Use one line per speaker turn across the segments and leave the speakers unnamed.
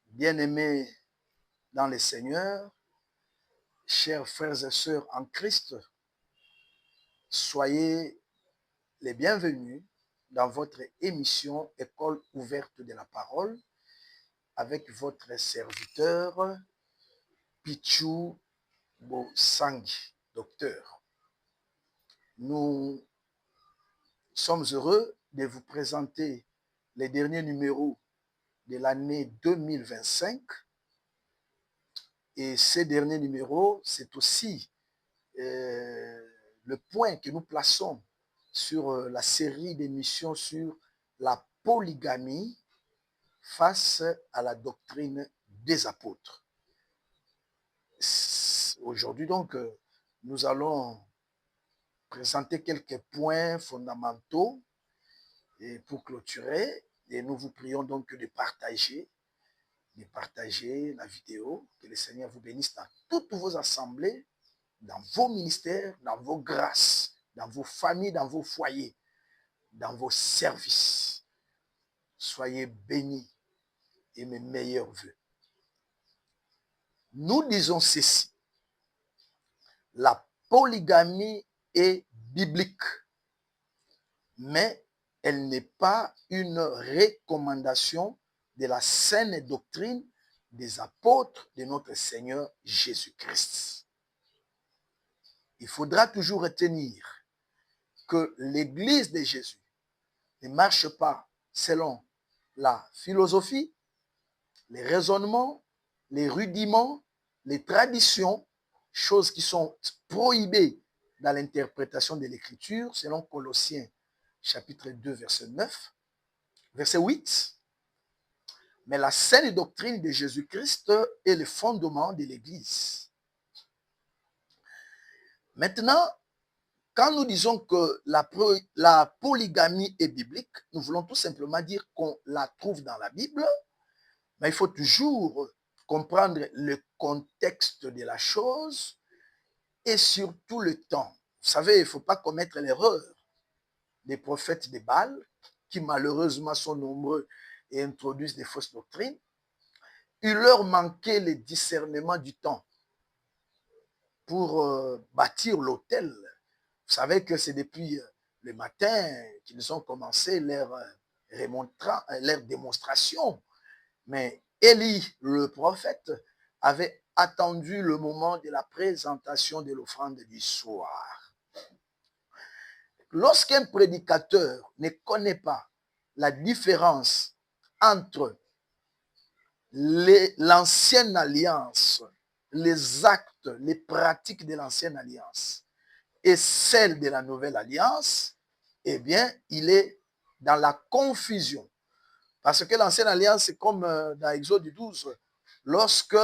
Bien-aimés dans le Seigneur, chers frères et sœurs en Christ, soyez les bienvenus dans votre émission École ouverte de la parole avec votre serviteur Pichou Bosangi, docteur. Nous sommes heureux de vous présenter les derniers numéros de l'année 2025. Et ces derniers numéros, c'est aussi le point que nous plaçons sur la série d'émissions sur la polygamie face à la doctrine des apôtres. Aujourd'hui, donc, nous allons présenter quelques points fondamentaux et pour clôturer. Et nous vous prions donc de partager la vidéo. Que le Seigneur vous bénisse dans toutes vos assemblées, dans vos ministères, dans vos grâces, dans vos familles, dans vos foyers, dans vos services. Soyez bénis et mes meilleurs vœux. Nous disons ceci: la polygamie est biblique, mais elle n'est pas une recommandation de la saine doctrine des apôtres de notre Seigneur Jésus-Christ. Il faudra toujours retenir que l'Église de Jésus ne marche pas selon la philosophie, les raisonnements, les rudiments, les traditions, choses qui sont prohibées dans l'interprétation de l'Écriture, selon Colossiens chapitre 2, verset 9, verset 8. Mais la saine doctrine de Jésus-Christ est le fondement de l'Église. Maintenant, quand nous disons que la polygamie est biblique, nous voulons tout simplement dire qu'on la trouve dans la Bible, mais il faut toujours comprendre le contexte de la chose et surtout le temps. Vous savez, il ne faut pas commettre l'erreur des prophètes de Baal, qui malheureusement sont nombreux et introduisent des fausses doctrines. Il leur manquait le discernement du temps pour bâtir l'autel. Vous savez que c'est depuis le matin qu'ils ont commencé leur démonstration. Mais Élie, le prophète, avait attendu le moment de la présentation de l'offrande du soir. Lorsqu'un prédicateur ne connaît pas la différence entre l'ancienne alliance, les actes, les pratiques de l'ancienne alliance et celles de la nouvelle alliance, eh bien, il est dans la confusion. Parce que l'ancienne alliance, c'est comme dans Exode 12, lorsque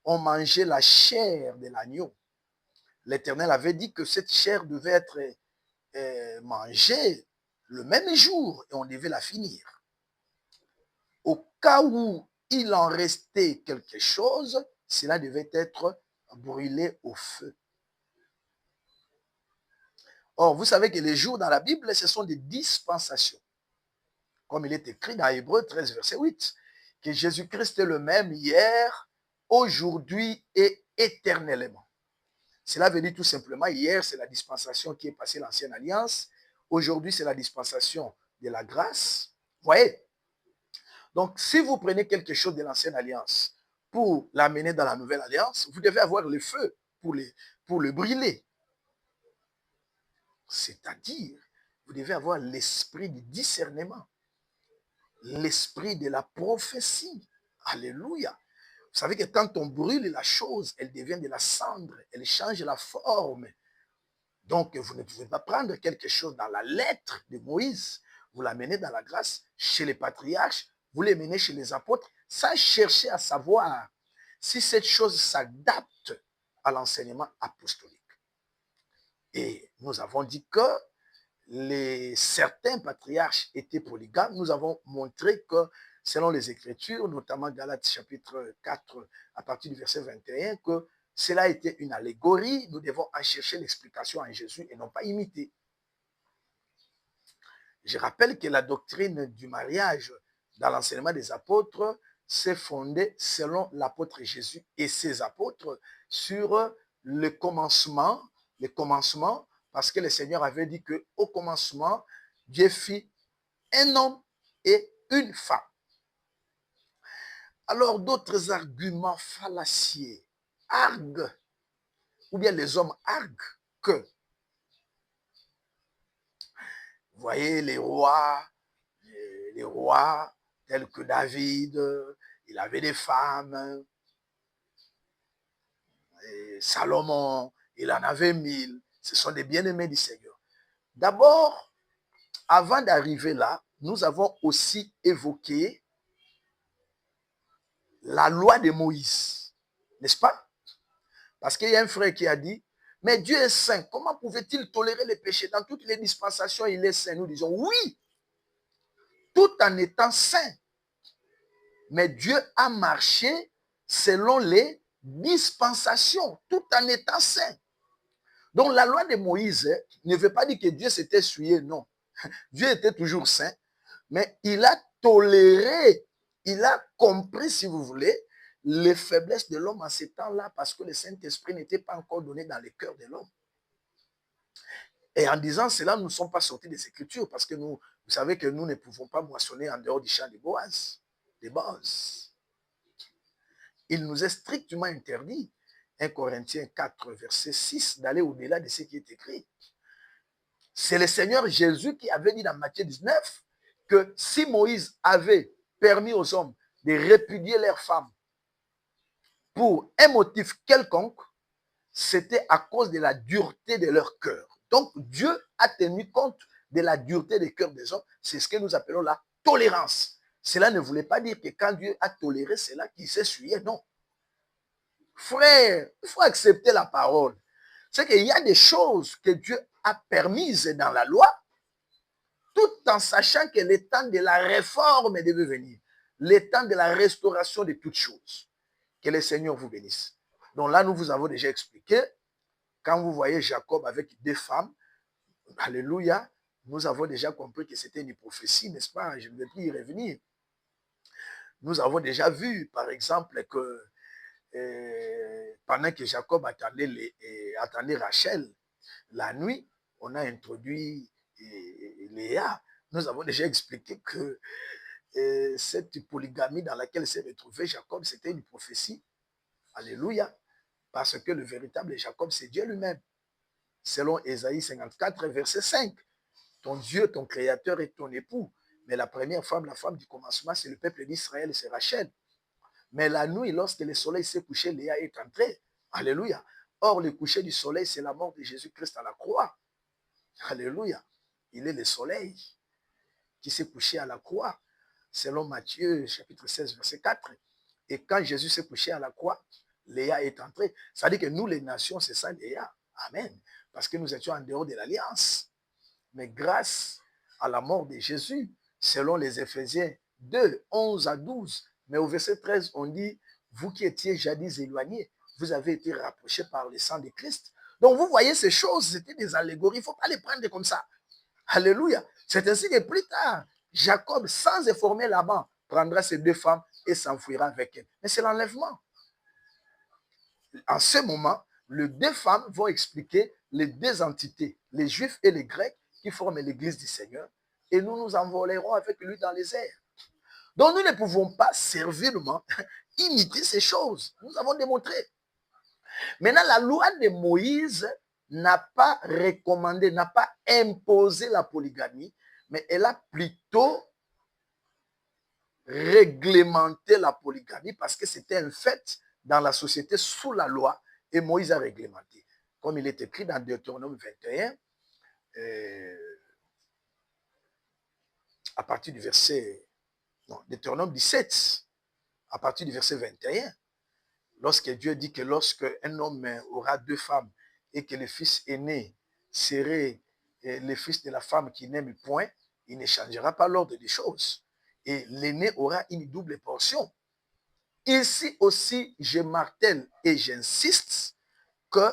on mangeait la chair de l'agneau. L'Éternel avait dit que cette chair devait être mangée le même jour et on devait la finir. Au cas où il en restait quelque chose, cela devait être brûlé au feu. Or, vous savez que les jours dans la Bible, ce sont des dispensations. Comme il est écrit dans Hébreux 13, verset 8, que Jésus-Christ est le même hier, aujourd'hui et éternellement. Cela veut dire tout simplement, hier, c'est la dispensation qui est passée l'ancienne alliance. Aujourd'hui, c'est la dispensation de la grâce. Vous voyez? Donc, si vous prenez quelque chose de l'ancienne alliance pour l'amener dans la nouvelle alliance, vous devez avoir le feu pour le brûler. C'est-à-dire, vous devez avoir l'esprit du discernement, l'esprit de la prophétie. Alléluia. Vous savez que quand on brûle la chose, elle devient de la cendre, elle change la forme. Donc, vous ne pouvez pas prendre quelque chose dans la lettre de Moïse, vous l'amenez dans la grâce chez les patriarches, vous l'amenez chez les apôtres, sans chercher à savoir si cette chose s'adapte à l'enseignement apostolique. Et nous avons dit que certains patriarches étaient polygames. Nous avons montré que, selon les Écritures, notamment Galates chapitre 4, à partir du verset 21, que cela était une allégorie. Nous devons en chercher l'explication en Jésus et non pas imiter. Je rappelle que la doctrine du mariage dans l'enseignement des apôtres s'est fondé, selon l'apôtre Jésus et ses apôtres, sur le commencement, parce que le Seigneur avait dit qu'au commencement, Dieu fit un homme et une femme. Alors d'autres arguments fallacieux arguent, ou bien les hommes arguent que, vous voyez, les rois tels que David, il avait des femmes, et Salomon, il en avait 1000, ce sont des bien-aimés du Seigneur. D'abord, avant d'arriver là, nous avons aussi évoqué la loi de Moïse, n'est-ce pas? Parce qu'il y a un frère qui a dit, mais Dieu est saint, comment pouvait-il tolérer les péchés? Dans toutes les dispensations, il est saint. Nous disons, oui, tout en étant saint. Mais Dieu a marché selon les dispensations, tout en étant saint. Donc la loi de Moïse ne veut pas dire que Dieu s'était essuyé, non. Dieu était toujours saint, mais il a toléré, il a compris, si vous voulez, les faiblesses de l'homme en ces temps-là, parce que le Saint-Esprit n'était pas encore donné dans le cœur de l'homme. Et en disant cela, nous ne sommes pas sortis des Écritures, parce que vous savez que nous ne pouvons pas moissonner en dehors du champ de Boaz, des bases. Il nous est strictement interdit, 1 Corinthiens 4, verset 6, d'aller au-delà de ce qui est écrit. C'est le Seigneur Jésus qui avait dit dans Matthieu 19 que si Moïse avait permis aux hommes de répudier leurs femmes pour un motif quelconque, c'était à cause de la dureté de leur cœur. Donc Dieu a tenu compte de la dureté des cœurs des hommes. C'est ce que nous appelons la tolérance. Cela ne voulait pas dire que quand Dieu a toléré, c'est là qu'il s'essuyait. Non. Frère, il faut accepter la parole. C'est qu'il y a des choses que Dieu a permises dans la loi, tout en sachant que le temps de la réforme devait venir. Le temps de la restauration de toutes choses. Que le Seigneur vous bénisse. Donc là, nous vous avons déjà expliqué, quand vous voyez Jacob avec 2 femmes, alléluia, nous avons déjà compris que c'était une prophétie, n'est-ce pas? Je ne vais plus y revenir. Nous avons déjà vu, par exemple, que pendant que Jacob attendait Rachel la nuit, on a introduit Léa. Nous avons déjà expliqué que cette polygamie dans laquelle s'est retrouvé Jacob, c'était une prophétie. Alléluia. Parce que le véritable Jacob, c'est Dieu lui-même. Selon Ésaïe 54, verset 5. Ton Dieu, ton Créateur est ton époux. Mais la première femme, la femme du commencement, c'est le peuple d'Israël, c'est Rachel. Mais la nuit, lorsque le soleil s'est couché, Léa est entrée. Alléluia. Or, le coucher du soleil, c'est la mort de Jésus-Christ à la croix. Alléluia. Il est le soleil qui s'est couché à la croix. Selon Matthieu, chapitre 16, verset 4. Et quand Jésus s'est couché à la croix, Léa est entrée. Ça veut dire que nous, les nations, c'est ça, Léa. Amen. Parce que nous étions en dehors de l'alliance. Mais grâce à la mort de Jésus, selon les Éphésiens 2, 11 à 12, mais au verset 13, on dit, vous qui étiez jadis éloignés, vous avez été rapprochés par le sang de Christ. Donc vous voyez ces choses, c'était des allégories, il ne faut pas les prendre comme ça. Alléluia. C'est ainsi que plus tard, Jacob, sans informer Laban, prendra ses 2 femmes et s'enfuira avec elles. Mais c'est l'enlèvement. En ce moment, les 2 femmes vont expliquer les 2 entités, les Juifs et les Grecs, qui forment l'Église du Seigneur, et nous nous envolerons avec lui dans les airs. Donc nous ne pouvons pas servilement imiter ces choses. Nous avons démontré. Maintenant, la loi de Moïse n'a pas recommandé, n'a pas imposé la polygamie, mais elle a plutôt réglementé la polygamie parce que c'était un fait dans la société sous la loi et Moïse a réglementé. Comme il est écrit dans Deutéronome 21, à partir du verset, non, Deutéronome 17, à partir du verset 21, lorsque Dieu dit que lorsque un homme aura 2 femmes et que le fils aîné serait le fils de la femme qui n'aime point, il ne changera pas l'ordre des choses. Et l'aîné aura une double portion. Ici aussi, je martèle et j'insiste que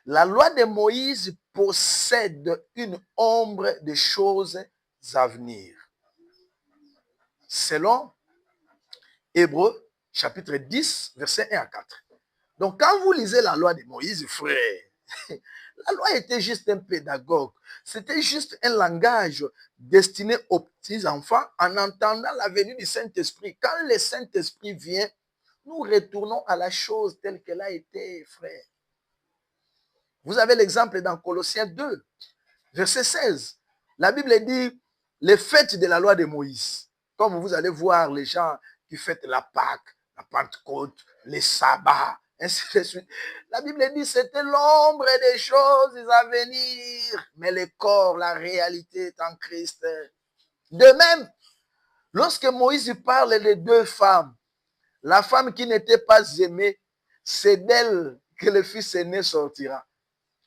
la loi de Moïse possède une ombre de choses à venir. Selon Hébreux, chapitre 10, versets 1 à 4. Donc, quand vous lisez la loi de Moïse, frère, la loi était juste un pédagogue. C'était juste un langage destiné aux petits-enfants en entendant la venue du Saint-Esprit. Quand le Saint-Esprit vient, nous retournons à la chose telle qu'elle a été, frère. Vous avez l'exemple dans Colossiens 2, verset 16. La Bible dit les fêtes de la loi de Moïse. Comme vous allez voir les gens qui fêtent la Pâque, la Pentecôte, les sabbats, ainsi de suite. La Bible dit c'était l'ombre des choses à venir, mais le corps, la réalité est en Christ. De même, lorsque Moïse parle des deux femmes, la femme qui n'était pas aimée, c'est d'elle que le fils aîné sortira.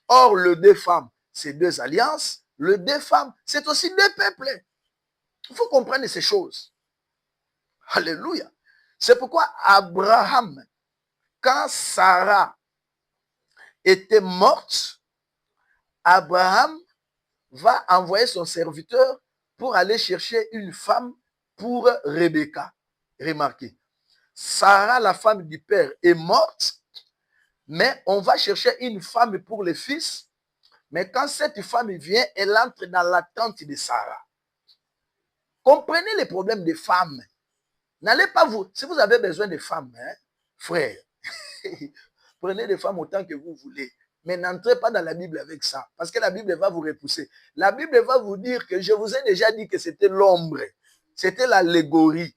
Or, le deux femmes, c'est deux alliances. Le deux femmes, c'est aussi deux peuples. Il faut comprendre ces choses. Alléluia. C'est pourquoi Abraham, quand Sarah était morte, Abraham va envoyer son serviteur pour aller chercher une femme pour Rebecca. Remarquez, Sarah, la femme du père, est morte, mais on va chercher une femme pour le fils. Mais quand cette femme vient, elle entre dans la tente de Sarah. Comprenez les problèmes des femmes. N'allez pas vous, si vous avez besoin de femmes, hein, frère, prenez des femmes autant que vous voulez. Mais n'entrez pas dans la Bible avec ça, parce que la Bible va vous repousser. La Bible va vous dire que je vous ai déjà dit que c'était l'ombre, c'était l'allégorie.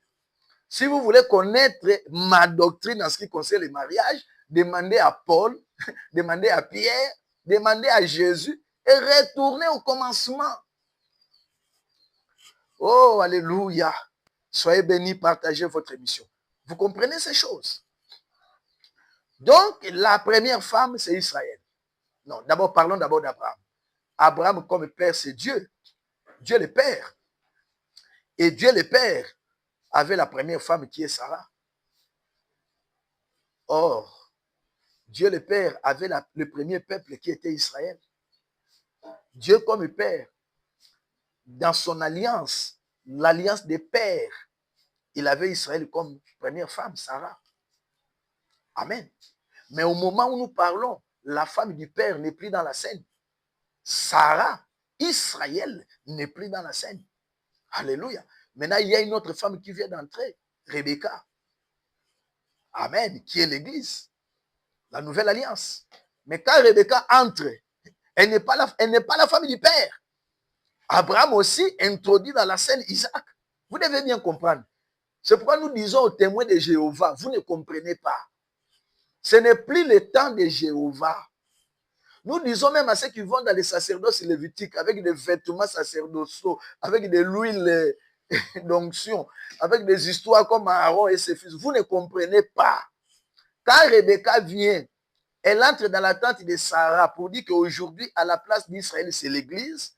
Si vous voulez connaître ma doctrine en ce qui concerne le mariage, demandez à Paul, demandez à Pierre, demandez à Jésus et retournez au commencement. Oh, alléluia. Soyez bénis, partagez votre émission. Vous comprenez ces choses? Donc, la première femme, c'est Israël. Non, d'abord, parlons d'abord d'Abraham. Abraham, comme père, c'est Dieu. Dieu le Père. Et Dieu le Père avait la première femme qui est Sarah. Or, Dieu le Père avait le premier peuple qui était Israël. Dieu comme Père, dans son alliance, l'alliance des pères, il avait Israël comme première femme, Sarah. Amen. Mais au moment où nous parlons, la femme du Père n'est plus dans la scène. Sarah, Israël, n'est plus dans la scène. Alléluia. Maintenant, il y a une autre femme qui vient d'entrer, Rebecca. Amen, qui est l'Église, la nouvelle alliance. Mais quand Rebecca entre, elle n'est pas la femme du Père. Abraham aussi introduit dans la scène Isaac. Vous devez bien comprendre. C'est pourquoi nous disons aux témoins de Jéhovah, vous ne comprenez pas. Ce n'est plus le temps de Jéhovah. Nous disons même à ceux qui vont dans les sacerdoces lévitiques avec des vêtements sacerdotaux, avec de l'huile d'onction, avec des histoires comme Aaron et ses fils. Vous ne comprenez pas. Quand Rebecca vient, elle entre dans la tente de Sarah pour dire qu'aujourd'hui, à la place d'Israël, c'est l'Église.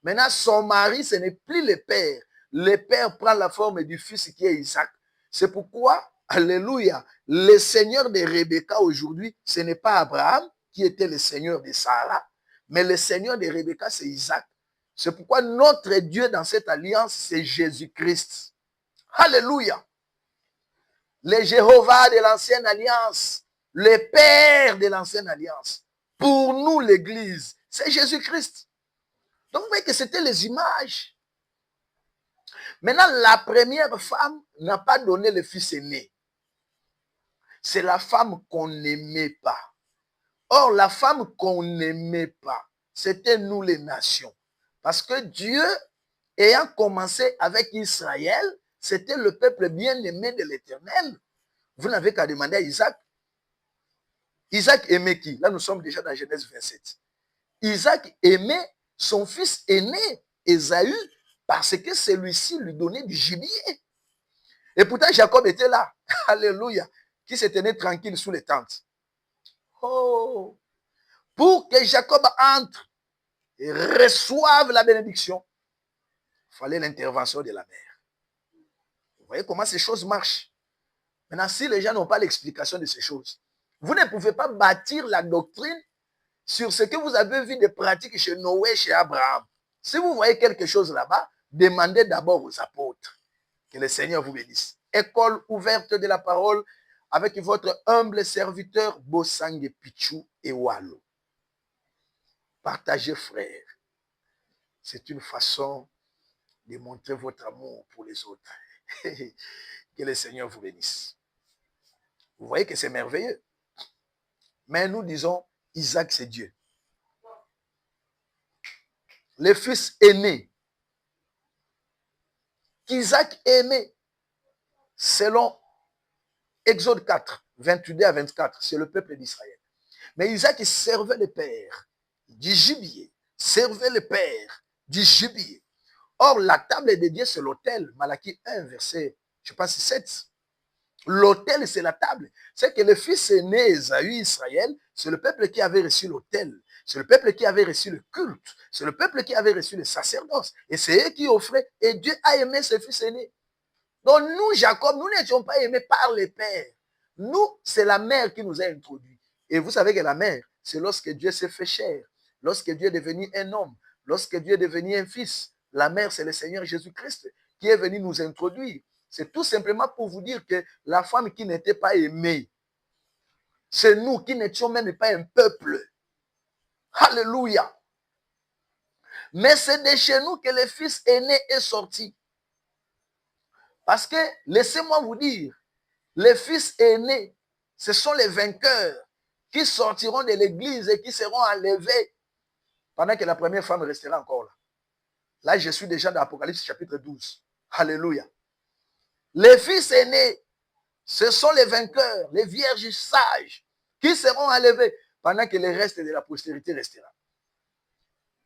Maintenant, son mari, ce n'est plus le père. Le père prend la forme du fils qui est Isaac. C'est pourquoi, alléluia, le Seigneur de Rebecca aujourd'hui, ce n'est pas Abraham qui était le Seigneur de Sarah, mais le Seigneur de Rebecca, c'est Isaac. C'est pourquoi notre Dieu dans cette alliance, c'est Jésus-Christ. Alléluia. Le Jéhovah de l'ancienne alliance, le Père de l'ancienne alliance. Pour nous, l'Église, c'est Jésus-Christ. Donc, vous voyez que c'était les images. Maintenant, la première femme n'a pas donné le fils aîné. C'est la femme qu'on n'aimait pas. Or, la femme qu'on n'aimait pas, c'était nous les nations. Parce que Dieu, ayant commencé avec Israël, c'était le peuple bien-aimé de l'Éternel. Vous n'avez qu'à demander à Isaac. Isaac aimait qui? Là, nous sommes déjà dans Genèse 27. Isaac aimait son fils aîné, Ésaü, parce que celui-ci lui donnait du gibier. Et pourtant, Jacob était là. Alléluia. Qui se tenait tranquille sous les tentes. Oh! Pour que Jacob entre et reçoive la bénédiction, il fallait l'intervention de la mère. Vous voyez comment ces choses marchent. Maintenant, si les gens n'ont pas l'explication de ces choses, vous ne pouvez pas bâtir la doctrine sur ce que vous avez vu de pratiques chez Noé, chez Abraham. Si vous voyez quelque chose là-bas, demandez d'abord aux apôtres. Que le Seigneur vous bénisse. école ouverte de la parole avec votre humble serviteur Bosangue Pichou et Wallo. Partagez, frère. C'est une façon de montrer votre amour pour les autres. Que le Seigneur vous bénisse. Vous voyez que c'est merveilleux. Mais nous disons, Isaac, c'est Dieu. Le fils aîné qu'Isaac aimait, selon Exode 4, 22 à 24, c'est le peuple d'Israël. Mais Isaac, il servait le père du gibier, servait le père du gibier. Or, la table de Dieu, c'est l'autel. Malachie 1, verset, je pense, 7. L'autel, c'est la table. C'est que le fils aîné, Ésaü, Israël, c'est le peuple qui avait reçu l'autel. C'est le peuple qui avait reçu le culte. C'est le peuple qui avait reçu le sacerdoce. Et c'est eux qui offraient. Et Dieu a aimé ce fils aîné. Donc nous, Jacob, nous n'étions pas aimés par les pères. Nous, c'est la mère qui nous a introduits. Et vous savez que la mère, c'est lorsque Dieu s'est fait chair, lorsque Dieu est devenu un homme, lorsque Dieu est devenu un fils. La mère, c'est le Seigneur Jésus-Christ qui est venu nous introduire. C'est tout simplement pour vous dire que la femme qui n'était pas aimée, c'est nous qui n'étions même pas un peuple. Alléluia. Mais c'est de chez nous que le fils aîné est sorti. Parce que, laissez-moi vous dire, les fils aînés, ce sont les vainqueurs qui sortiront de l'église et qui seront enlevés pendant que la première femme restera encore là. Là, je suis déjà dans Apocalypse chapitre 12. Alléluia. Les fils aînés, ce sont les vainqueurs, les vierges sages qui seront enlevés pendant que le reste de la postérité restera.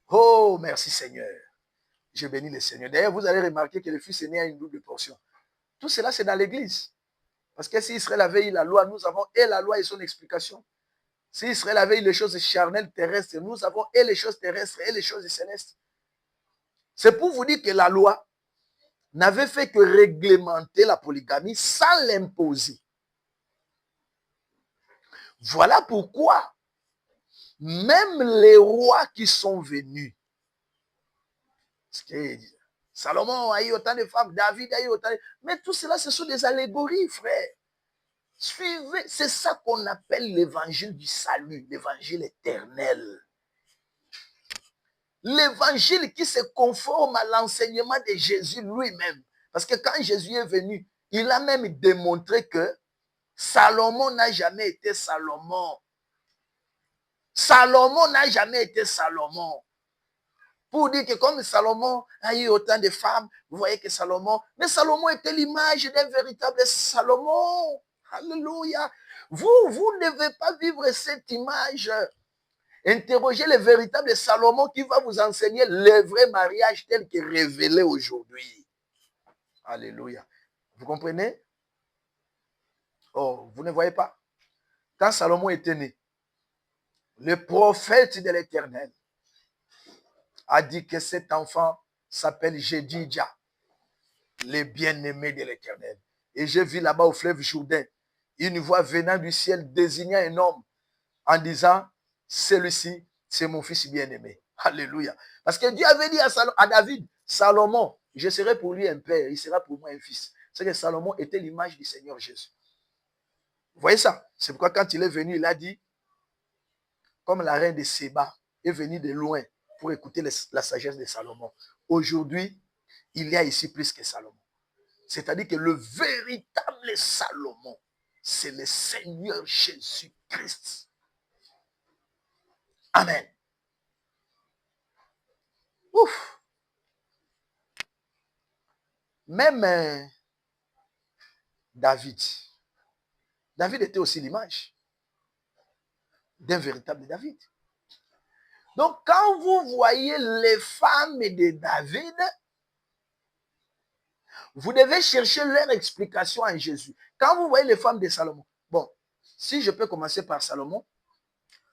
Oh, merci Seigneur. Je bénis le Seigneur. D'ailleurs, vous allez remarquer que le fils aîné a une double portion. Tout cela, c'est dans l'église. Parce que si Israël avait eu la loi, nous avons et la loi et son explication. Si Israël avait eu les choses charnelles terrestres, nous avons et les choses terrestres et les choses célestes. C'est pour vous dire que la loi n'avait fait que réglementer la polygamie sans l'imposer. Voilà pourquoi même les rois qui sont venus, parce que Salomon a eu autant de femmes, David a eu autant de... Mais tout cela, ce sont des allégories, frère. Suivez, c'est ça qu'on appelle l'évangile du salut, l'évangile éternel. L'évangile qui se conforme à l'enseignement de Jésus lui-même. Parce que quand Jésus est venu, il a même démontré que Salomon n'a jamais été Salomon. Salomon n'a jamais été Salomon. Pour dire que comme Salomon a eu autant de femmes, vous voyez que Salomon, mais Salomon était l'image d'un véritable Salomon. Alléluia. Vous ne devez pas vivre cette image. Interrogez le véritable Salomon qui va vous enseigner le vrai mariage tel qu'il est révélé aujourd'hui. Alléluia. Vous comprenez? Oh, vous ne voyez pas? Quand Salomon était né, le prophète de l'Éternel a dit que cet enfant s'appelle Jedidja, le bien-aimé de l'Éternel. Et j'ai vu là-bas au fleuve Jourdain une voix venant du ciel désignant un homme en disant, celui-ci, c'est mon fils bien-aimé. Alléluia. Parce que Dieu avait dit à David, Salomon, je serai pour lui un père, il sera pour moi un fils. C'est que Salomon était l'image du Seigneur Jésus. Vous voyez ça? C'est pourquoi quand il est venu, il a dit, comme la reine de Séba est venue de loin pour écouter la sagesse de Salomon. Aujourd'hui, il y a ici plus que Salomon. C'est-à-dire que le véritable Salomon, c'est le Seigneur Jésus-Christ. Amen. Ouf. Même David était aussi l'image d'un véritable David. Donc, quand vous voyez les femmes de David, vous devez chercher leur explication en Jésus. Quand vous voyez les femmes de Salomon, bon, si je peux commencer par Salomon,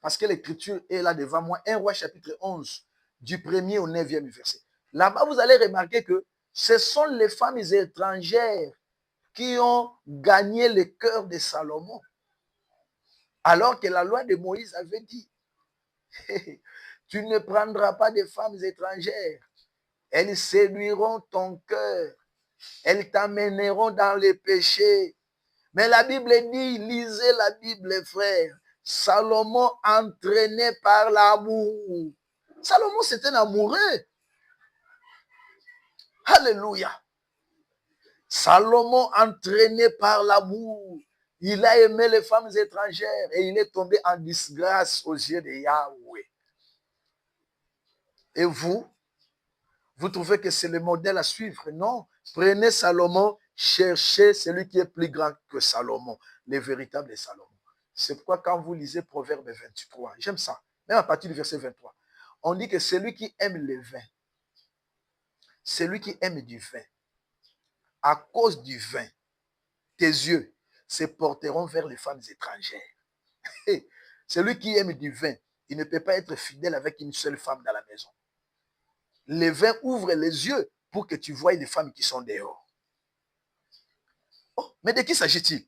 parce que l'écriture est là devant moi, 1 Roi chapitre 11, du 1er au 9e verset. Là-bas, vous allez remarquer que ce sont les femmes étrangères qui ont gagné le cœur de Salomon. Alors que la loi de Moïse avait dit, tu ne prendras pas de femmes étrangères, elles séduiront ton cœur elles t'amèneront dans les péchés. Mais la Bible dit, lisez la Bible, frère. Salomon entraîné par l'amour. Salomon, c'est un amoureux. Alléluia. Salomon entraîné par l'amour. Il a aimé les femmes étrangères et il est tombé en disgrâce aux yeux de Yahweh. Et vous trouvez que c'est le modèle à suivre? Non. Prenez Salomon, cherchez celui qui est plus grand que Salomon, le véritable Salomon. C'est pourquoi quand vous lisez Proverbe 23, j'aime ça, même à partir du verset 23, on dit que celui qui aime le vin, celui qui aime du vin, à cause du vin, tes yeux se porteront vers les femmes étrangères. Et celui qui aime du vin, il ne peut pas être fidèle avec une seule femme dans la maison. Le vin ouvre les yeux pour que tu voies les femmes qui sont dehors. Oh, mais de qui s'agit-il?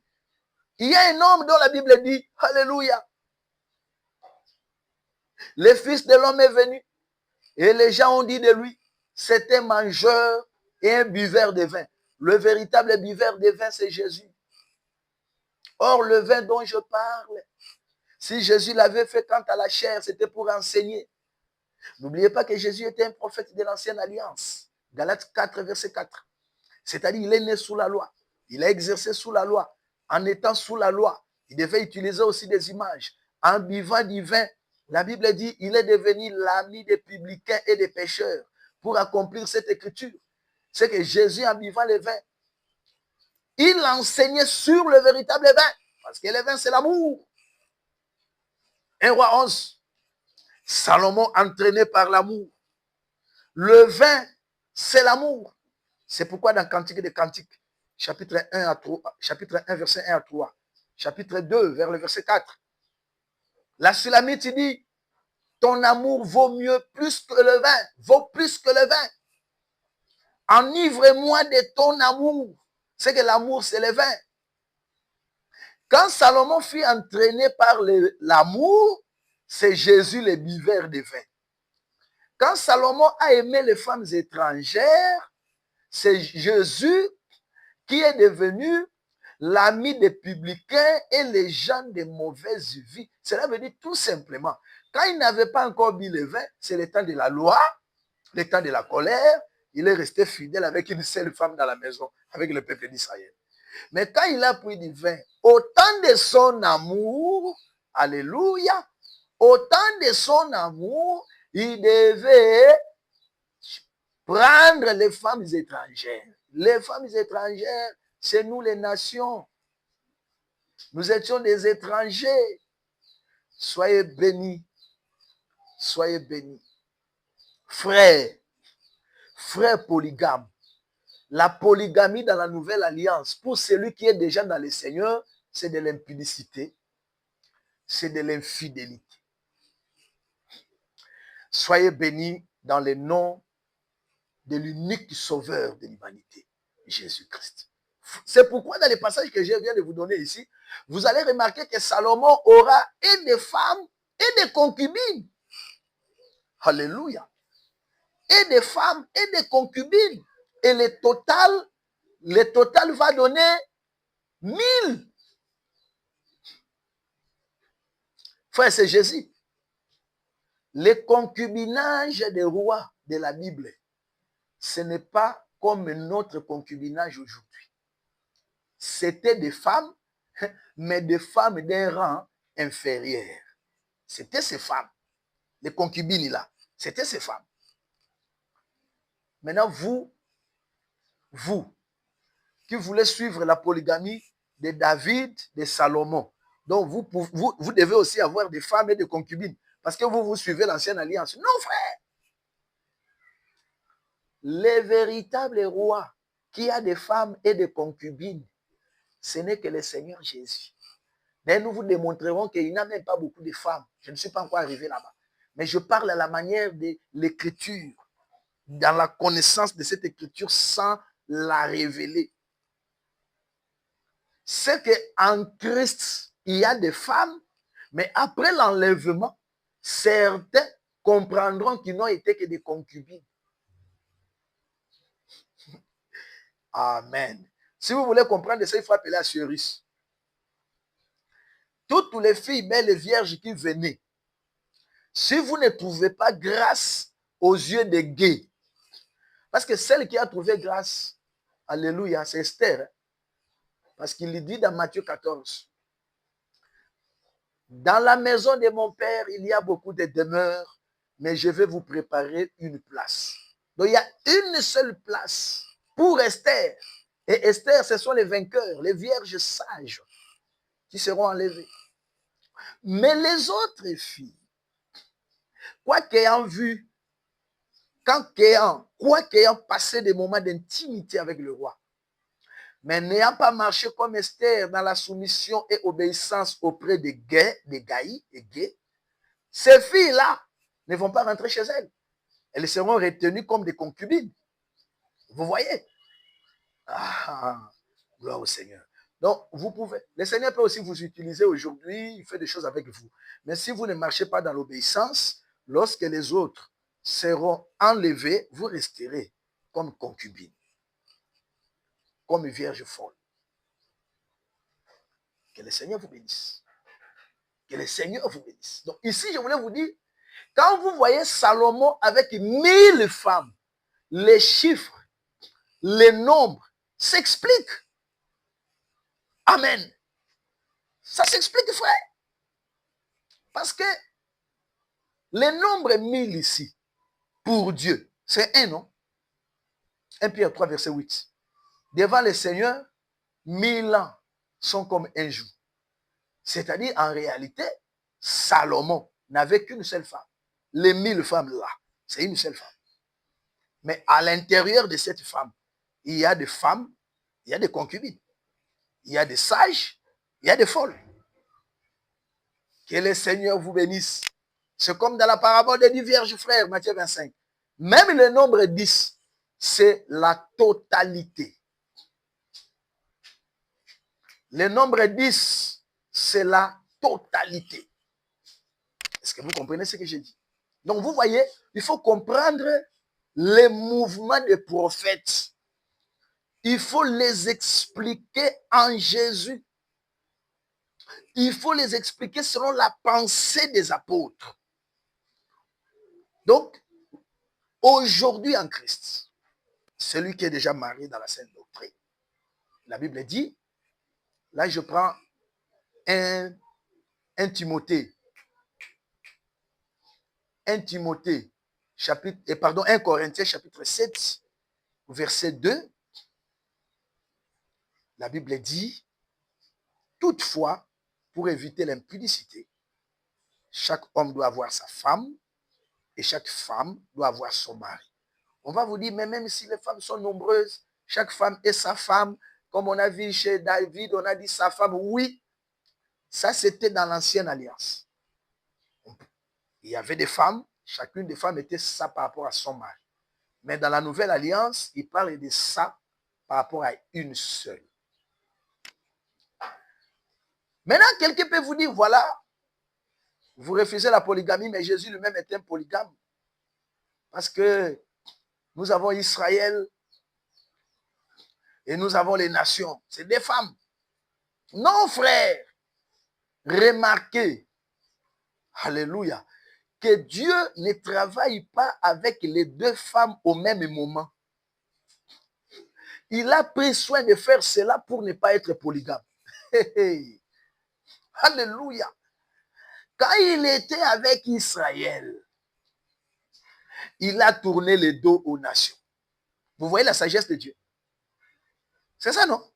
Il y a un homme dont la Bible dit, alléluia, le Fils de l'homme est venu et les gens ont dit de lui, c'est un mangeur et un buveur de vin. Le véritable buveur de vin, c'est Jésus. Or, le vin dont je parle, si Jésus l'avait fait quant à la chair, c'était pour enseigner. N'oubliez pas que Jésus était un prophète de l'ancienne alliance. Galates 4, verset 4. C'est-à-dire, il est né sous la loi. Il a exercé sous la loi. En étant sous la loi, il devait utiliser aussi des images. En buvant du vin, la Bible dit, il est devenu l'ami des publicains et des pécheurs pour accomplir cette écriture. C'est que Jésus, en buvant le vin, il enseignait sur le véritable vin. Parce que le vin, c'est l'amour. 1 Roi 11. Salomon entraîné par l'amour. Le vin, c'est l'amour. C'est pourquoi dans Cantique des Cantiques, chapitre 1, verset 1 à 3, chapitre 2, vers le verset 4, la Sulamite dit, ton amour vaut mieux plus que le vin, vaut plus que le vin. Enivre-moi de ton amour. C'est que l'amour, c'est le vin. Quand Salomon fut entraîné par l'amour, c'est Jésus le buveur de vin. Quand Salomon a aimé les femmes étrangères, c'est Jésus qui est devenu l'ami des publicains et les gens de mauvaise vie. Cela veut dire tout simplement, quand il n'avait pas encore bu le vin, c'est le temps de la loi, le temps de la colère, il est resté fidèle avec une seule femme dans la maison, avec le peuple d'Israël. Mais quand il a pris du vin, au temps de son amour, alléluia, au temps de son amour, il devait prendre les femmes étrangères. Les femmes étrangères, c'est nous les nations. Nous étions des étrangers. Soyez bénis. Soyez bénis. Frères, frères polygames. La polygamie dans la nouvelle alliance, pour celui qui est déjà dans le Seigneur, c'est de l'impudicité, c'est de l'infidélité. Soyez bénis dans le nom de l'unique sauveur de l'humanité, Jésus-Christ. C'est pourquoi dans les passages que je viens de vous donner ici, vous allez remarquer que Salomon aura et des femmes et des concubines. Alléluia. Et des femmes et des concubines. Et le total va donner 1000. Frère, c'est Jésus. Le concubinage des rois de la Bible, ce n'est pas comme notre concubinage aujourd'hui. C'était des femmes, mais des femmes d'un rang inférieur. C'était ces femmes. Les concubines là, c'était ces femmes. Maintenant, vous qui voulez suivre la polygamie de David, de Salomon, donc vous devez aussi avoir des femmes et des concubines, parce que vous suivez l'ancienne alliance. Non, frère. Les véritables rois qui a des femmes et des concubines, ce n'est que le Seigneur Jésus. Mais nous vous démontrerons qu'il n'a même pas beaucoup de femmes. Je ne suis pas encore arrivé là-bas. Mais je parle à la manière de l'écriture, dans la connaissance de cette écriture sans la révéler. C'est qu'en Christ, il y a des femmes, mais après l'enlèvement, certains comprendront qu'ils n'ont été que des concubines. Amen. Si vous voulez comprendre ça, il faut appeler Assuérus. Toutes les filles belles et vierges qui venaient, si vous ne trouvez pas grâce aux yeux des gays, parce que celle qui a trouvé grâce, alléluia, c'est Esther. Parce qu'il dit dans Matthieu 14, dans la maison de mon père, il y a beaucoup de demeures, mais je vais vous préparer une place. Donc il y a une seule place pour Esther. Et Esther, ce sont les vainqueurs, les vierges sages qui seront enlevées. Mais les autres filles, quoi qu'ayant vu, quoi qu'ayant passé des moments d'intimité avec le roi, mais n'ayant pas marché comme Esther dans la soumission et obéissance auprès des gays, ces filles-là ne vont pas rentrer chez elles. Elles seront retenues comme des concubines. Vous voyez? Ah, gloire au Seigneur. Donc, vous pouvez, le Seigneur peut aussi vous utiliser aujourd'hui, il fait des choses avec vous. Mais si vous ne marchez pas dans l'obéissance, lorsque les autres seront enlevés, vous resterez comme concubine, comme vierge folle. Que le Seigneur vous bénisse. Que le Seigneur vous bénisse. Donc ici, je voulais vous dire, quand vous voyez Salomon avec 1000 femmes, les chiffres, les nombres s'expliquent. Amen. Ça s'explique, frère. Parce que le nombre 1000 ici, pour Dieu, c'est un, non? 1 Pierre 3, verset 8. Devant le Seigneur, 1000 ans sont comme un jour. C'est-à-dire, en réalité, Salomon n'avait qu'une seule femme. Les 1000 femmes là, c'est une seule femme. Mais à l'intérieur de cette femme, il y a des femmes, il y a des concubines, il y a des sages, il y a des folles. Que le Seigneur vous bénisse. C'est comme dans la parabole des 10 vierges frères, Matthieu 25. Même le nombre 10, c'est la totalité. Le nombre 10, c'est la totalité. Est-ce que vous comprenez ce que j'ai dit? Donc, vous voyez, il faut comprendre les mouvements des prophètes. Il faut les expliquer en Jésus. Il faut les expliquer selon la pensée des apôtres. Donc, aujourd'hui en Christ, celui qui est déjà marié dans la sainte doctrine, la Bible dit, là je prends un Timothée, 1 Corinthiens chapitre 7, verset 2, la Bible dit, toutefois, pour éviter l'impudicité, chaque homme doit avoir sa femme et chaque femme doit avoir son mari. On va vous dire, mais même si les femmes sont nombreuses, chaque femme est sa femme, comme on a vu chez David, on a dit sa femme, oui, ça c'était dans l'ancienne alliance. Il y avait des femmes, chacune des femmes était ça par rapport à son mari. Mais dans la nouvelle alliance, il parle de ça par rapport à une seule. Maintenant, quelqu'un peut vous dire, voilà, vous refusez la polygamie, mais Jésus lui-même est un polygame. Parce que nous avons Israël et nous avons les nations. C'est des femmes. Non, frère. Remarquez, alléluia, que Dieu ne travaille pas avec les deux femmes au même moment. Il a pris soin de faire cela pour ne pas être polygame. Alléluia. Quand il était avec Israël, il a tourné le dos aux nations. Vous voyez la sagesse de Dieu. C'est ça, non?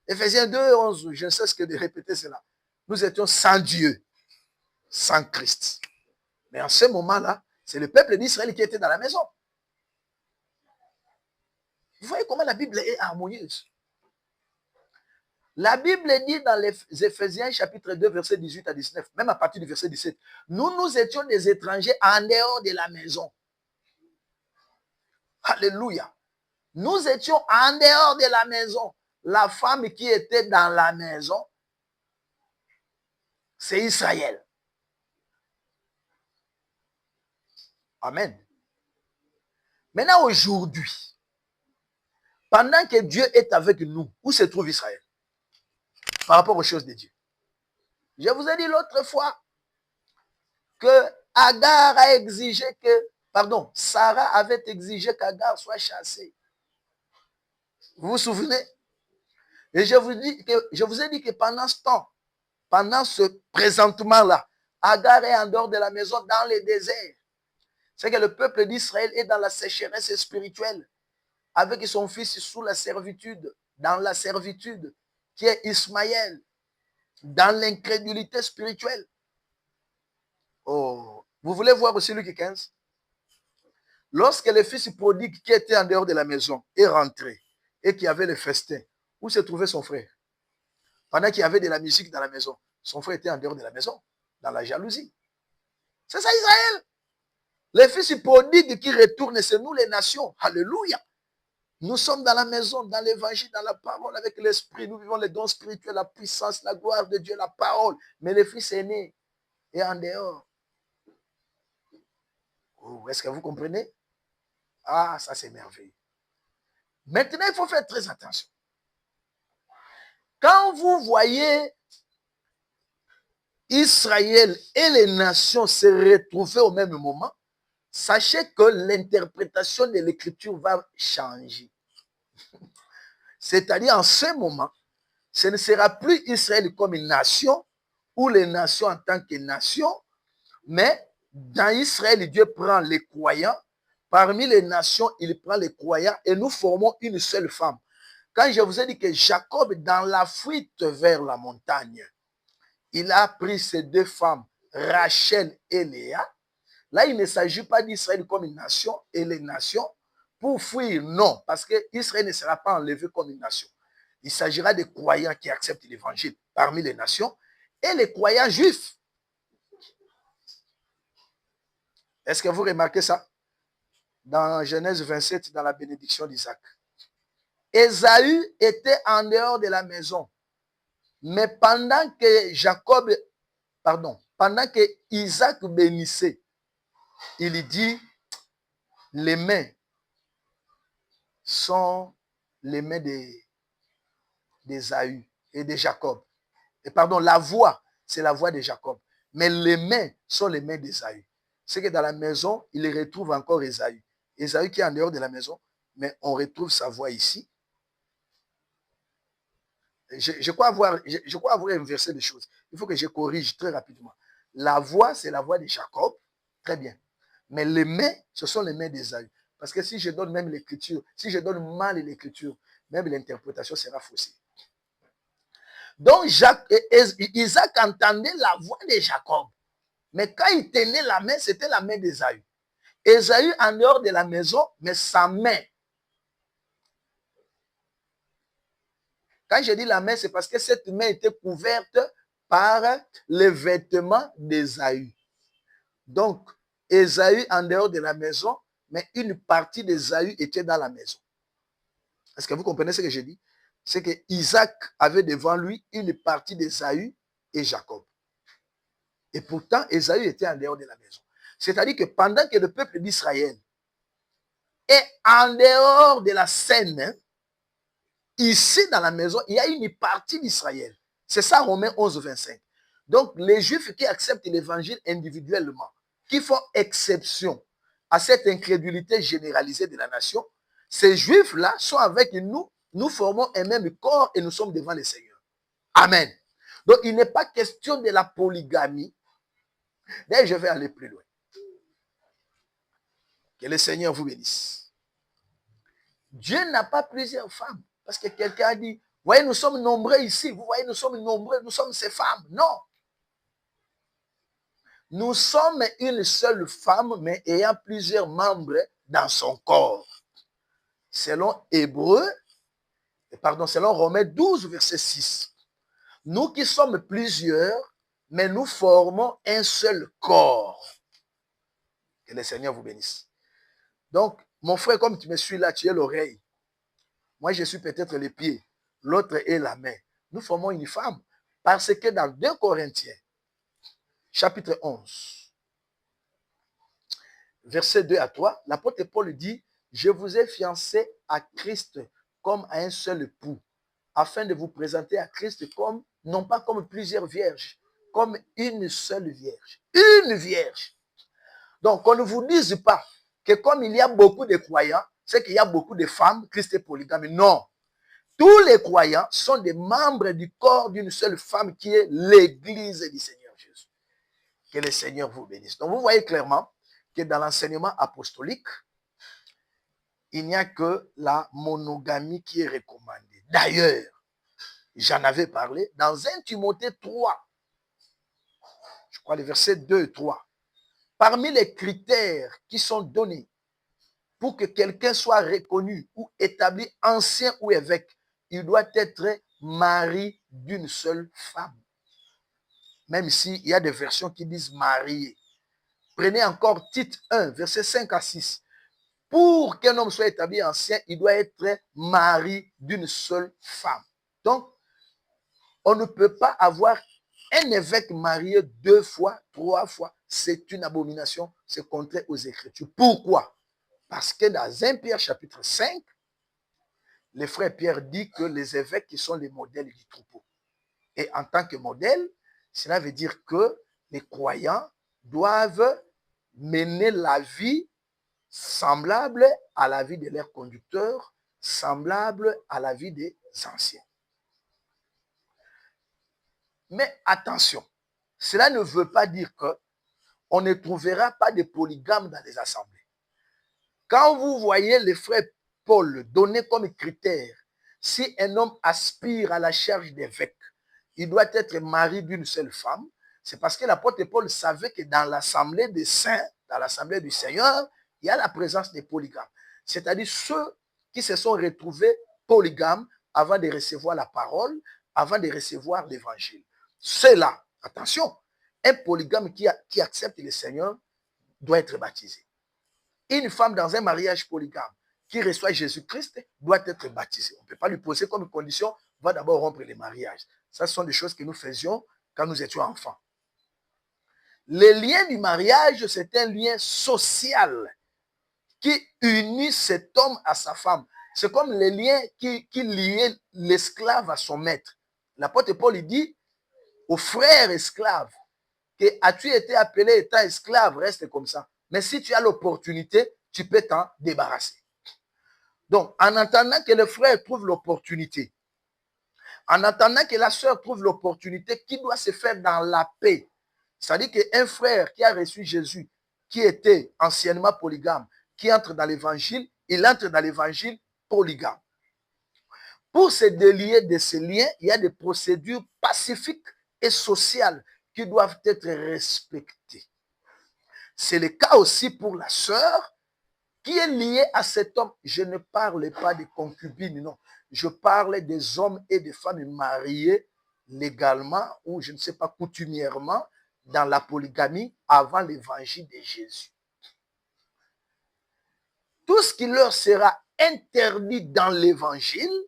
Éphésiens 2, 11, je ne sais ce que de répéter cela. Nous étions sans Dieu, sans Christ. Mais en ce moment-là, c'est le peuple d'Israël qui était dans la maison. Vous voyez comment la Bible est harmonieuse. La Bible dit dans les Éphésiens chapitre 2, verset 18 à 19, même à partir du verset 17, nous étions des étrangers en dehors de la maison. Alléluia. Nous étions en dehors de la maison. La femme qui était dans la maison, c'est Israël. Amen. Maintenant, aujourd'hui, pendant que Dieu est avec nous, où se trouve Israël par rapport aux choses de Dieu? Je vous ai dit l'autre fois que Agar a exigé que, pardon, Sarah avait exigé qu'Agar soit chassée. Vous vous souvenez? Et je vous ai dit que pendant ce temps, pendant ce présentement-là, Agar est en dehors de la maison dans le désert. C'est que le peuple d'Israël est dans la sécheresse spirituelle, avec son fils sous la servitude, dans la servitude, qui est Ismaël, dans l'incrédulité spirituelle. Oh, vous voulez voir aussi Luc 15? Lorsque le fils prodigue qui était en dehors de la maison est rentré et qui avait le festin, où se trouvait son frère? Pendant qu'il y avait de la musique dans la maison, son frère était en dehors de la maison, dans la jalousie. C'est ça Israël. Les fils prodigue qui retournent, c'est nous les nations. Alléluia. Nous sommes dans la maison, dans l'évangile, dans la parole, avec l'esprit. Nous vivons les dons spirituels, la puissance, la gloire de Dieu, la parole. Mais le fils aîné est en dehors. Oh, est-ce que vous comprenez? Ah, ça c'est merveilleux. Maintenant, il faut faire très attention. Quand vous voyez Israël et les nations se retrouver au même moment, sachez que l'interprétation de l'écriture va changer. C'est-à-dire, en ce moment, ce ne sera plus Israël comme une nation, ou les nations en tant que nation, mais dans Israël, Dieu prend les croyants. Parmi les nations, il prend les croyants et nous formons une seule femme. Quand je vous ai dit que Jacob, dans la fuite vers la montagne, il a pris ces deux femmes, Rachel et Léa. Là, il ne s'agit pas d'Israël comme une nation et les nations pour fuir, non, parce que Israël ne sera pas enlevé comme une nation. Il s'agira des croyants qui acceptent l'évangile parmi les nations et les croyants juifs. Est-ce que vous remarquez ça? Dans Genèse 27, dans la bénédiction d'Isaac. Ésaü était en dehors de la maison. Mais pendant que pendant que Isaac bénissait, il dit, les mains sont les mains d'Ésaü et de Jacob. Et pardon, la voix, c'est la voix de Jacob. Mais les mains sont les mains d'Ésaü. C'est que dans la maison, il retrouve encore Ésaü. Ésaü qui est en dehors de la maison, mais on retrouve sa voix ici. Je crois avoir inversé les choses. Il faut que je corrige très rapidement. La voix, c'est la voix de Jacob. Très bien. Mais les mains, ce sont les mains d'Ésaü. Parce que si je donne même l'écriture, si je donne mal l'écriture, même l'interprétation sera faussée. Donc, Isaac entendait la voix de Jacob. Mais quand il tenait la main, c'était la main d'Ésaü. Ésaü en dehors de la maison, mais sa main. Quand je dis la main, c'est parce que cette main était couverte par les vêtements d'Ésaü. Donc, Ésaü en dehors de la maison, mais une partie d'Ésaü était dans la maison. Est-ce que vous comprenez ce que je dis? C'est que Isaac avait devant lui une partie d'Ésaü et Jacob. Et pourtant, Ésaü était en dehors de la maison. C'est-à-dire que pendant que le peuple d'Israël est en dehors de la scène, ici dans la maison, il y a une partie d'Israël. C'est ça Romains 11, 25. Donc, les Juifs qui acceptent l'évangile individuellement, qui font exception à cette incrédulité généralisée de la nation, ces Juifs-là sont avec nous, nous formons un même corps et nous sommes devant le Seigneur. Amen. Donc, il n'est pas question de la polygamie. D'ailleurs, je vais aller plus loin. Que le Seigneur vous bénisse. Dieu n'a pas plusieurs femmes. Parce que quelqu'un a dit, vous voyez, nous sommes nombreux ici. Vous voyez, nous sommes nombreux, nous sommes ces femmes. Non. Nous sommes une seule femme, mais ayant plusieurs membres dans son corps. Selon selon Romains 12, verset 6. Nous qui sommes plusieurs, mais nous formons un seul corps. Que le Seigneur vous bénisse. Donc, mon frère, comme tu me suis là, tu es l'oreille. Moi, je suis peut-être les pieds. L'autre est la main. Nous formons une femme. Parce que dans 2 Corinthiens, chapitre 11, verset 2 à 3, l'apôtre Paul dit, je vous ai fiancé à Christ comme à un seul époux, afin de vous présenter à Christ comme, non pas comme plusieurs vierges, comme une seule vierge. Une vierge. Donc, qu'on ne vous dise pas que comme il y a beaucoup de croyants, c'est qu'il y a beaucoup de femmes, Christ est polygame. Non. Tous les croyants sont des membres du corps d'une seule femme qui est l'Église du Seigneur Jésus. Que le Seigneur vous bénisse. Donc, vous voyez clairement que dans l'enseignement apostolique, il n'y a que la monogamie qui est recommandée. D'ailleurs, j'en avais parlé dans 1 Timothée 3, je crois les versets 2 et 3. Parmi les critères qui sont donnés pour que quelqu'un soit reconnu ou établi ancien ou évêque, il doit être mari d'une seule femme. Même s'il y a des versions qui disent marié. Prenez encore Tite 1, versets 5 à 6. Pour qu'un homme soit établi ancien, il doit être mari d'une seule femme. Donc, on ne peut pas avoir un évêque marié 2 fois, 3 fois. C'est une abomination, c'est contraire aux Écritures. Pourquoi? Parce que dans 1 Pierre chapitre 5, le frère Pierre dit que les évêques qui sont les modèles du troupeau. Et en tant que modèle, cela veut dire que les croyants doivent mener la vie semblable à la vie de leurs conducteurs, semblable à la vie des anciens. Mais attention, cela ne veut pas dire qu'on ne trouvera pas de polygames dans les assemblées. Quand vous voyez le frère Paul donner comme critère, si un homme aspire à la charge d'évêque, il doit être mari d'une seule femme, c'est parce que l'apôtre Paul savait que dans l'assemblée des saints, dans l'assemblée du Seigneur, il y a la présence des polygames. C'est-à-dire ceux qui se sont retrouvés polygames avant de recevoir la parole, avant de recevoir l'évangile. Ceux-là, attention, un polygame qui accepte le Seigneur doit être baptisé. Une femme dans un mariage polygame qui reçoit Jésus-Christ doit être baptisée. On ne peut pas lui poser comme condition, va d'abord rompre les mariages. Ça, ce sont des choses que nous faisions quand nous étions enfants. Le lien du mariage, c'est un lien social qui unit cet homme à sa femme. C'est comme le lien qui liait l'esclave à son maître. L'apôtre Paul il dit aux frères esclaves que as-tu été appelé étant esclave, reste comme ça. Mais si tu as l'opportunité, tu peux t'en débarrasser. Donc, en attendant que le frère trouve l'opportunité, en attendant que la sœur trouve l'opportunité qui doit se faire dans la paix, c'est-à-dire qu'un frère qui a reçu Jésus, qui était anciennement polygame, qui entre dans l'évangile, il entre dans l'évangile polygame. Pour se délier de ces liens, il y a des procédures pacifiques et sociales qui doivent être respectées. C'est le cas aussi pour la sœur qui est liée à cet homme. Je ne parle pas de concubines, non. Je parle des hommes et des femmes mariés légalement ou je ne sais pas coutumièrement dans la polygamie avant l'évangile de Jésus. Tout ce qui leur sera interdit dans l'évangile,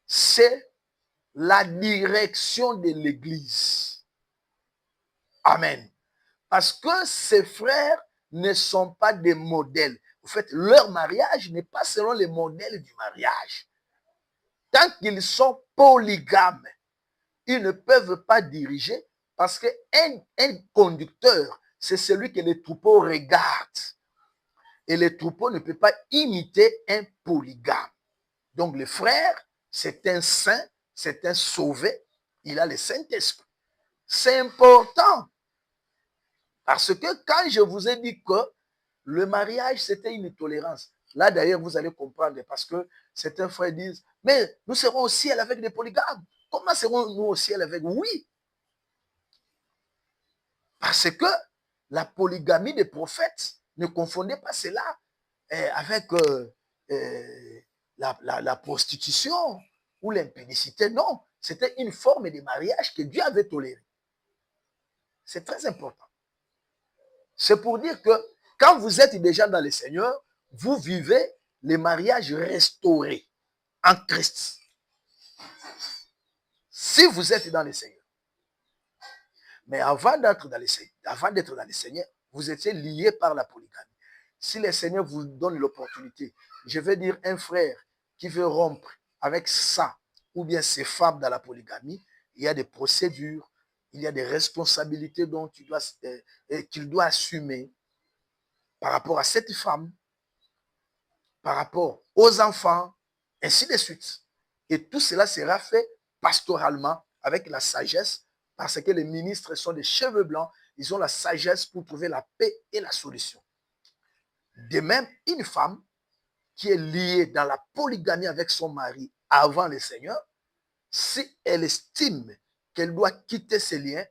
c'est la direction de l'Église. Amen. Parce que ces frères ne sont pas des modèles. En fait, leur mariage n'est pas selon les modèles du mariage. Tant qu'ils sont polygames, ils ne peuvent pas diriger parce qu'un conducteur, c'est celui que les troupeaux regardent. Et les troupeaux ne peuvent pas imiter un polygame. Donc le frère, c'est un saint, c'est un sauvé, il a le Saint-Esprit. C'est important. Parce que quand je vous ai dit que le mariage, c'était une tolérance, là d'ailleurs, vous allez comprendre, parce que certains frères disent, mais nous serons au ciel avec des polygames. Comment serons-nous au ciel avec? Oui. Parce que la polygamie des prophètes, ne confondez pas cela avec la prostitution ou l'impudicité. Non, c'était une forme de mariage que Dieu avait toléré. C'est très important. C'est pour dire que quand vous êtes déjà dans le Seigneur, vous vivez les mariages restaurés en Christ. Si vous êtes dans le Seigneur. Mais avant d'être dans le Seigneur, vous étiez liés par la polygamie. Si le Seigneur vous donne l'opportunité, je vais dire un frère qui veut rompre avec ça, ou bien ces femmes dans la polygamie, il y a des procédures, il y a des responsabilités dont qu'il doit assumer par rapport à cette femme, par rapport aux enfants, ainsi de suite. Et tout cela sera fait pastoralement avec la sagesse, parce que les ministres sont des cheveux blancs, ils ont la sagesse pour trouver la paix et la solution. De même, une femme qui est liée dans la polygamie avec son mari avant le Seigneur, si elle estime qu'elle doit quitter ces liens,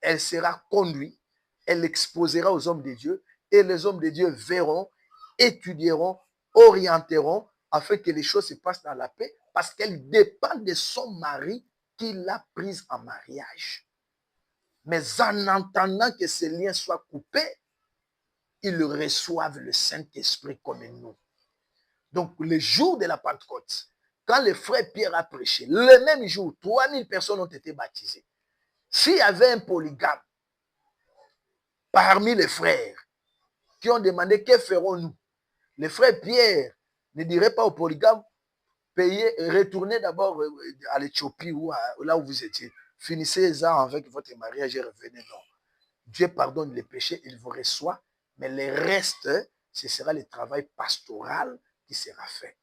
elle sera conduite, elle exposera aux hommes de Dieu, et les hommes de Dieu verront, étudieront, orienteront, afin que les choses se passent dans la paix, parce qu'elle dépend de son mari qui l'a prise en mariage. Mais en entendant que ces liens soient coupés, ils reçoivent le Saint-Esprit comme nous. Donc, le jour de la Pentecôte, quand le frère Pierre a prêché, le même jour, 3000 personnes ont été baptisées. S'il y avait un polygame parmi les frères qui ont demandé que ferons-nous, le frère Pierre ne dirait pas aux polygames, payez, retournez d'abord à l'Éthiopie ou là où vous étiez. Finissez-en avec votre mariage et revenez. Non. Dieu pardonne les péchés, il vous reçoit, mais le reste, ce sera le travail pastoral qui sera fait.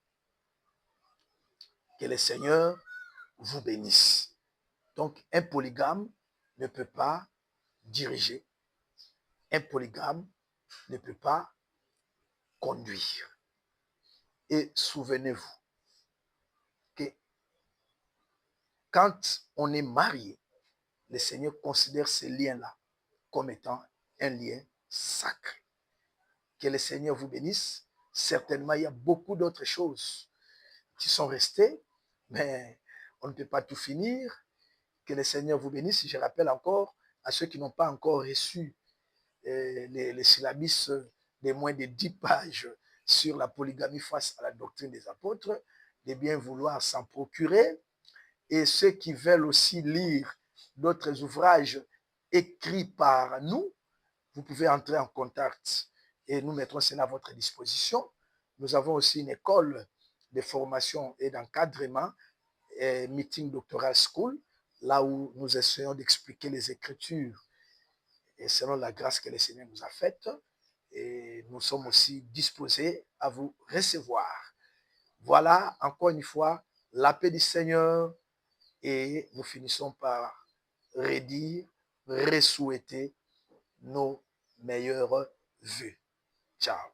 Que le Seigneur vous bénisse. Donc, un polygame ne peut pas diriger. Un polygame ne peut pas conduire. Et souvenez-vous que quand on est marié, le Seigneur considère ces liens-là comme étant un lien sacré. Que le Seigneur vous bénisse. Certainement, il y a beaucoup d'autres choses qui sont restées, mais on ne peut pas tout finir. Que le Seigneur vous bénisse. Je rappelle encore à ceux qui n'ont pas encore reçu les syllabus de moins de 10 pages sur la polygamie face à la doctrine des apôtres, de bien vouloir s'en procurer. Et ceux qui veulent aussi lire d'autres ouvrages écrits par nous, vous pouvez entrer en contact et nous mettrons cela à votre disposition. Nous avons aussi une école de formation et d'encadrement, Meeting Doctoral School, là où nous essayons d'expliquer les Écritures et selon la grâce que le Seigneur nous a faite. Et nous sommes aussi disposés à vous recevoir. Voilà, encore une fois, la paix du Seigneur. Et nous finissons par redire, ressouhaiter nos meilleures vues. Ciao.